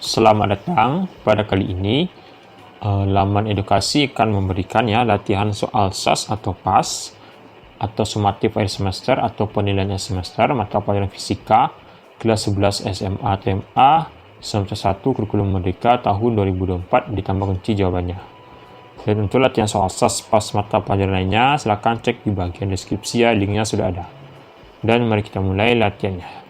Selamat datang. Pada kali ini, laman edukasi akan memberikan latihan soal SAS atau PAS atau sumatif akhir semester atau penilaian akhir semester mata pelajaran fisika kelas 11 SMA TMA semester 1 kurikulum merdeka tahun 2024 ditambah kunci jawabannya. Dan untuk latihan soal SAS PAS mata pelajaran lainnya, silakan cek di bagian deskripsi linknya sudah ada. Dan mari kita mulai latihannya.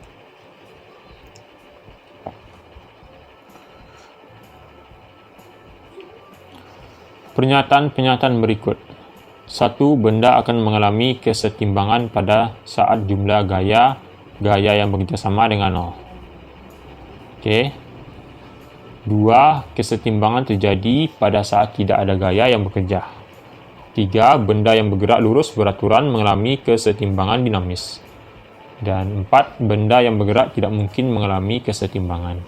Pernyataan-pernyataan berikut. 1. Benda akan mengalami kesetimbangan pada saat jumlah gaya yang bekerja sama dengan 0. Oke. 2. Kesetimbangan terjadi pada saat tidak ada gaya yang bekerja. 3. Benda yang bergerak lurus beraturan mengalami kesetimbangan dinamis. Dan 4. Benda yang bergerak tidak mungkin mengalami kesetimbangan.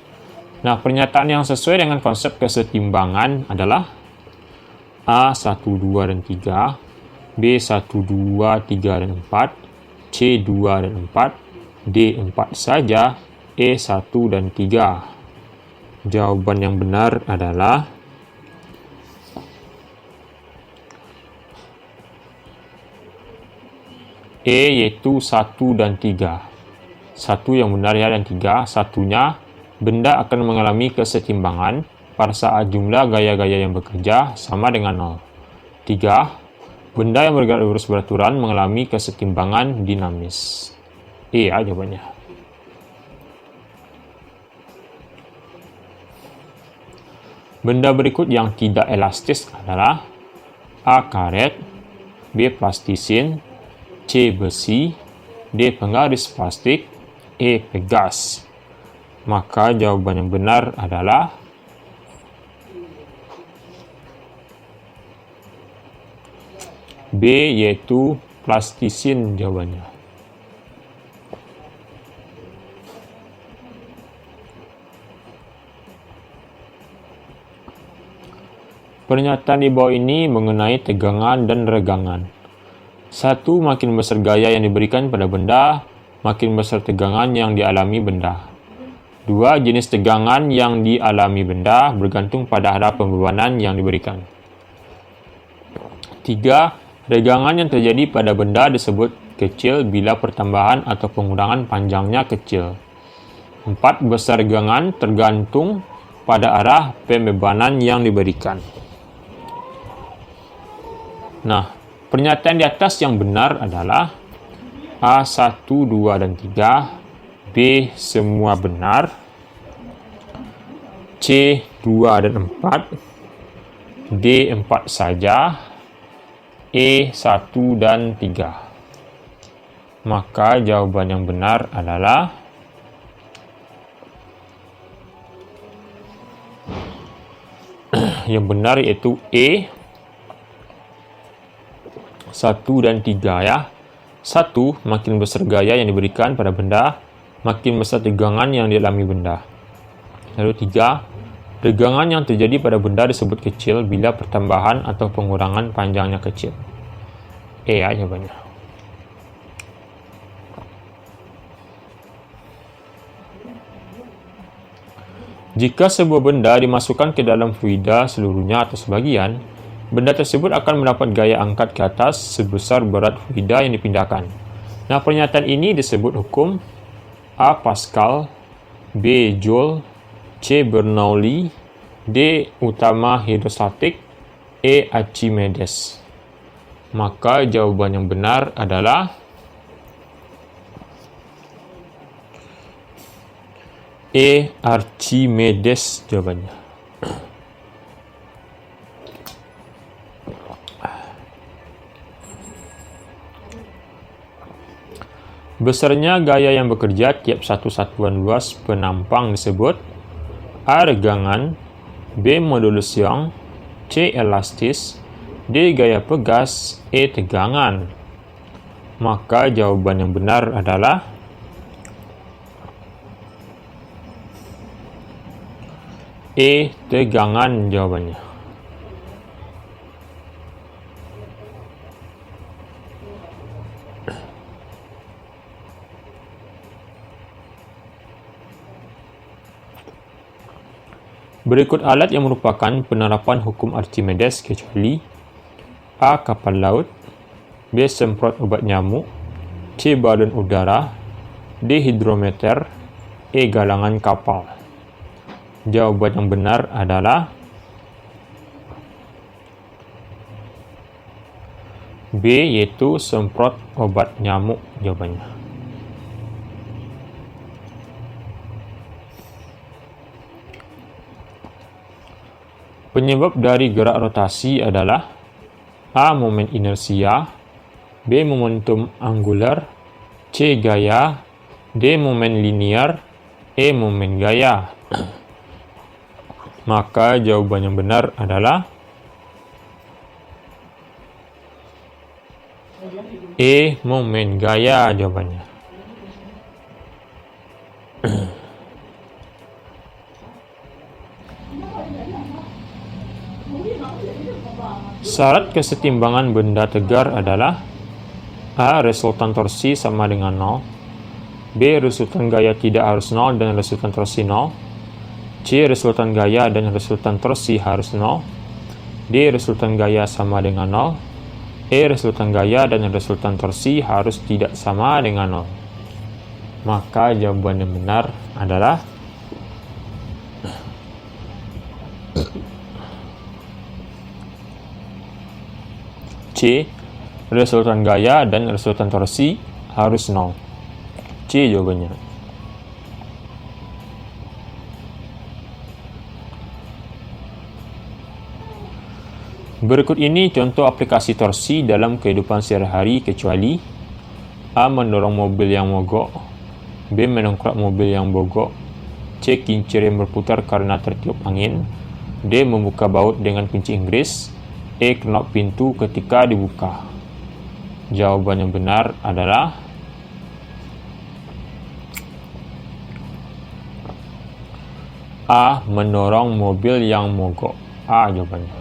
Nah, pernyataan yang sesuai dengan konsep kesetimbangan adalah A 1, 2, dan 3, B 1, 2, 3, dan 4, C 2 dan 4, D 4 saja, E 1 dan 3. Jawaban yang benar adalah E, yaitu 1 dan 3. 1 yang benar dan 3. Satunya, benda akan mengalami kesetimbangan pada saat jumlah gaya-gaya yang bekerja sama dengan 0. 3. Benda yang bergerak lurus beraturan mengalami kesetimbangan dinamis. E jawabannya. Benda berikut yang tidak elastis adalah A. Karet, B. Plastisin, C. Besi, D. Penggaris plastik, E. Pegas. Maka jawaban yang benar adalah B, yaitu plastisin jawabannya. Pernyataan di bawah ini mengenai tegangan dan regangan. 1. Makin besar gaya yang diberikan pada benda, makin besar tegangan yang dialami benda. 2. Jenis tegangan yang dialami benda bergantung pada arah pembebanan yang diberikan. 3. Regangan yang terjadi pada benda disebut kecil bila pertambahan atau pengurangan panjangnya kecil. 4. Besar regangan tergantung pada arah pembebanan yang diberikan. Nah, pernyataan di atas yang benar adalah A 1, 2, dan 3, B semua benar, C 2 dan 4, D 4 saja, E 1 dan 3. Maka jawaban yang benar adalah yang benar yaitu E 1 dan 3 ya. 1. Makin besar gaya yang diberikan pada benda, makin besar tegangan yang dialami benda. Lalu 3. Regangan yang terjadi pada benda disebut kecil bila pertambahan atau pengurangan panjangnya kecil. E jawabannya. Jika sebuah benda dimasukkan ke dalam fluida seluruhnya atau sebagian, benda tersebut akan mendapat gaya angkat ke atas sebesar berat fluida yang dipindahkan. Nah, pernyataan ini disebut hukum A. Pascal, B. Joule, C. Bernoulli, D. Utama hidrostatik, E. Archimedes. Maka jawaban yang benar adalah E. Archimedes jawabannya. Besarnya gaya yang bekerja tiap satu satuan luas penampang disebut A. Regangan, B. Modulus Young, C. Elastis, D. Gaya pegas, E. Tegangan. Maka jawaban yang benar adalah E. Tegangan jawabannya. Berikut alat yang merupakan penerapan hukum Archimedes kecuali A. Kapal laut, B. Semprot obat nyamuk, C. Balon udara, D. Hidrometer, E. Galangan kapal. Jawaban yang benar adalah B, yaitu semprot obat nyamuk jawabannya. Penyebab dari gerak rotasi adalah A. Momen inersia, B. Momentum angular, C. Gaya, D. Momen linear, E. Momen gaya. Maka jawaban yang benar adalah E. Momen gaya jawabannya. Syarat kesetimbangan benda tegar adalah A. Resultan torsi sama dengan 0, B. Resultan gaya tidak harus 0 dan resultan torsi 0, C. Resultan gaya dan resultan torsi harus 0, D. Resultan gaya sama dengan 0, E. Resultan gaya dan resultan torsi harus tidak sama dengan 0. Maka jawaban yang benar adalah C. Resultan gaya dan resultan torsi harus 0. C jawabannya. Berikut ini contoh aplikasi torsi dalam kehidupan sehari-hari kecuali A. Mendorong mobil yang mogok, B. Mendongkrak mobil yang mogok, C. Kincir yang berputar karena tertiup angin, D. Membuka baut dengan kunci Inggris, E. Knop pintu ketika dibuka. Jawaban yang benar adalah A. Mendorong mobil yang mogok. A jawabannya.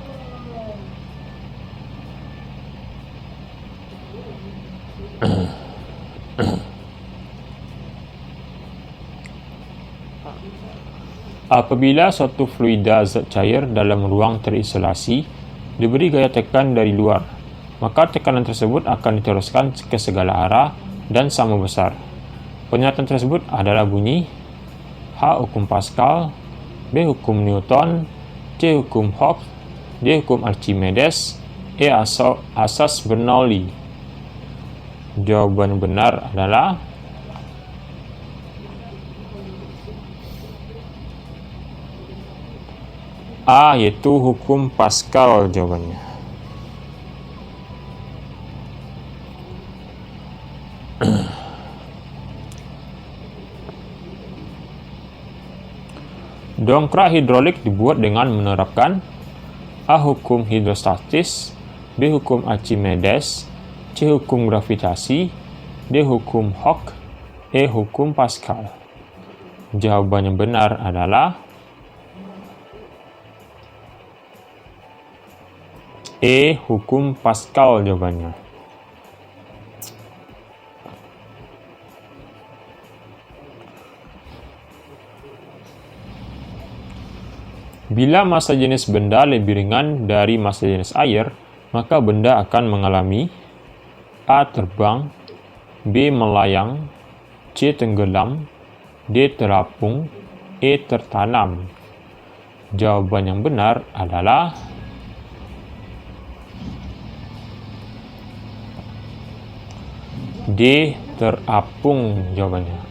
Apabila suatu fluida zat cair dalam ruang terisolasi diberi gaya tekan dari luar, maka tekanan tersebut akan diteruskan ke segala arah dan sama besar. Pernyataan tersebut adalah bunyi A. Hukum Pascal, B. Hukum Newton, C. Hukum Hooke, D. Hukum Archimedes, E. Asas Bernoulli. Jawaban benar adalah A, yaitu hukum Pascal jawabannya. Dongkrak hidrolik dibuat dengan menerapkan A. Hukum hidrostatis, B. Hukum Archimedes, C. Hukum gravitasi, D. Hukum Hooke, E. Hukum Pascal. Jawaban yang benar adalah E. Hukum Pascal jawabannya. Bila massa jenis benda lebih ringan dari massa jenis air, maka benda akan mengalami A. Terbang, B. Melayang, C. Tenggelam, D. Terapung, E. Tertanam. Jawaban yang benar adalah D. Terapung jawabannya.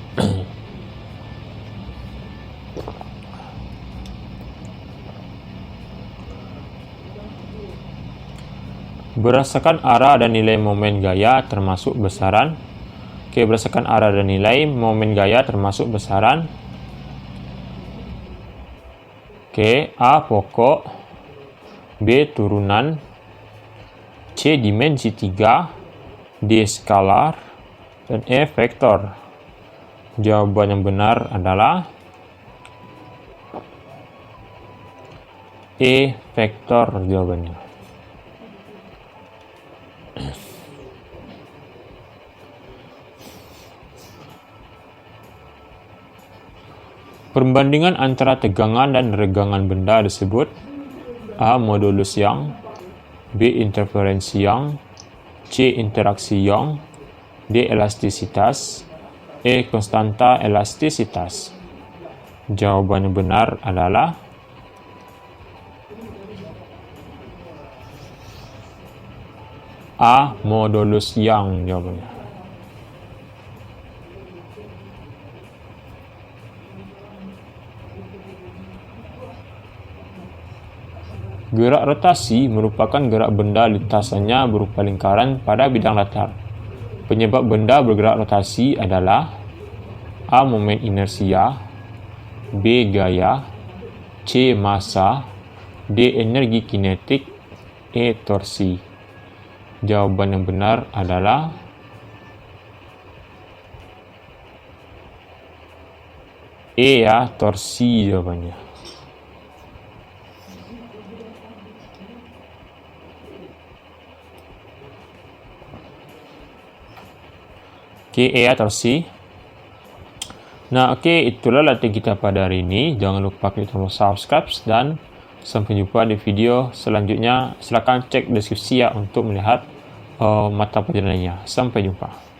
Berdasarkan arah dan nilai momen gaya termasuk besaran. Oke, berdasarkan arah dan nilai momen gaya termasuk besaran. Oke, A. Pokok, B. Turunan, C. Dimensi 3, D. Skalar, dan E. Vektor. Jawaban yang benar adalah E. Vektor jawabannya. Perbandingan antara tegangan dan regangan benda disebut A. Modulus Young, B. Interferensi Young, C. Interaksi Young, D. Elastisitas, E. Konstanta elastisitas. Jawaban yang benar adalah A. Modulus Young jawabannya. Gerak rotasi merupakan gerak benda lintasannya berupa lingkaran pada bidang datar. Penyebab benda bergerak rotasi adalah A. Momen inersia, B. Gaya, C. Massa, D. Energi kinetik, E. Torsi. Jawaban yang benar adalah E ya, torsi jawabannya. Oke, E ya, torsi. Nah, oke, itulah latihan kita pada hari ini. Jangan lupa klik tombol subscribe dan sampai jumpa di video selanjutnya. Silakan cek deskripsi ya untuk melihat mata pelajaran lainnya. Sampai jumpa.